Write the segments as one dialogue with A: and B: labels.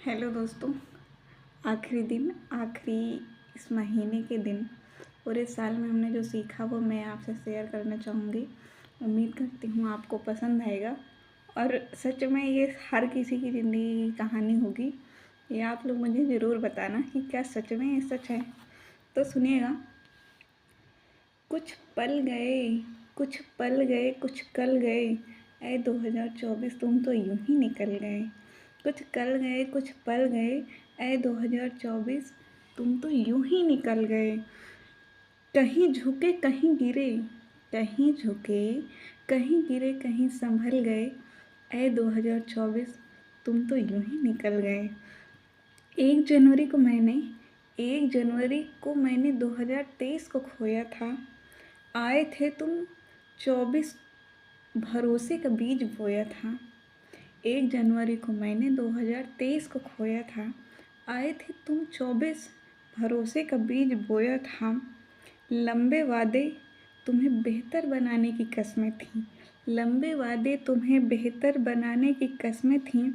A: Hello दोस्तों, आखिरी दिन, आखिरी इस महीने के दिन और इस साल में हमने जो सीखा वो मैं आपसे शेयर करना चाहूँगी। उम्मीद करती हूँ आपको पसंद आएगा और सच में ये हर किसी की ज़िंदगी की कहानी होगी। ये आप लोग मुझे ज़रूर बताना कि क्या सच में ये सच है। तो सुनिएगा। कुछ पल गए, कुछ पल गए, कुछ कल गए, ऐ 2024 तुम तो यूं ही निकल गए। कुछ कल गए, कुछ पल गए, ऐ 2024 तुम तो यूं ही निकल गए। कहीं झुके कहीं गिरे, कहीं झुके कहीं गिरे, कहीं संभल गए, ऐ 2024 तुम तो यूं ही निकल गए। 1 जनवरी को मैंने 2023 को खोया था। आए थे तुम 24, भरोसे का बीज बोया था। 1 जनवरी को मैंने 2023 को खोया था। आए थे तुम 24, भरोसे का बीज बोया था। लंबे वादे तुम्हें बेहतर बनाने की कस्में थीं। लंबे वादे तुम्हें बेहतर बनाने की कस्में थीं।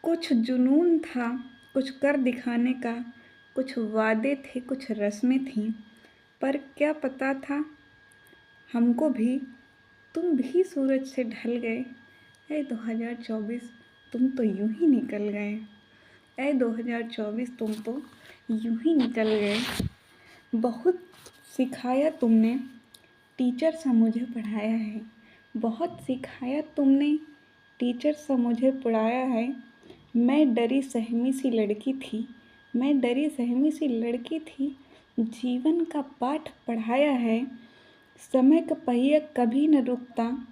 A: कुछ जुनून था, कुछ कर दिखाने का, कुछ वादे थे, कुछ रस्में थीं। पर क्या पता था हमको भी, तुम भी सूरज से ढल गए। ऐ 2024 तुम तो यूं ही निकल गए। ऐ 2024 तुम तो यूं ही निकल गए। बहुत सिखाया तुमने, टीचर सा मुझे पढ़ाया है। बहुत सिखाया तुमने, टीचर सा मुझे पढ़ाया है। मैं डरी सहमी सी लड़की थी, मैं डरी सहमी सी लड़की थी। जीवन का पाठ पढ़ाया है। समय का पहिया कभी न रुकता,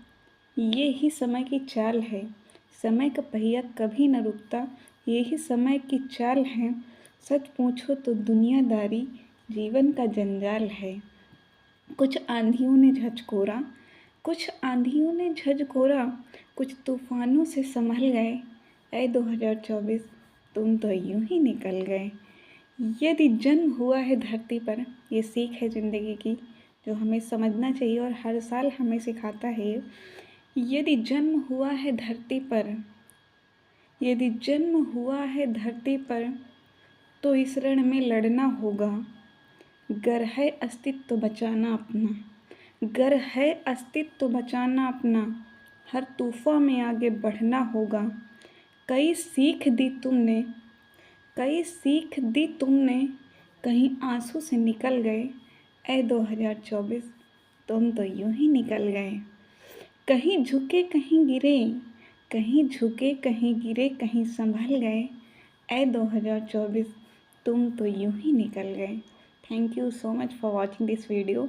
A: ये ही समय की चाल है। समय का पहिया कभी न रुकता, ये ही समय की चाल है। सच पूछो तो दुनियादारी जीवन का जंजाल है। कुछ आंधियों ने झंझोरा, कुछ आंधियों ने झंझोरा, कुछ तूफानों से संभल गए। ऐ 2024 तुम तो यूं ही निकल गए। यदि जन्म हुआ है धरती पर, ये सीख है ज़िंदगी की जो हमें समझना चाहिए और हर साल हमें सिखाता है। यदि जन्म हुआ है धरती पर, यदि जन्म हुआ है धरती पर, तो इस रण में लड़ना होगा। गर है अस्तित्व बचाना अपना, गर है अस्तित्व बचाना अपना, हर तूफ़ान में आगे बढ़ना होगा। कई सीख दी तुमने, कई सीख दी तुमने, कहीं आंसू से निकल गए। ऐ 2024 तुम तो यूं ही निकल गए। कहीं झुके कहीं गिरे, कहीं झुके कहीं गिरे, कहीं संभल गए। ऐ 2024 तुम तो यूं ही निकल गए। Thank you so much for watching this video.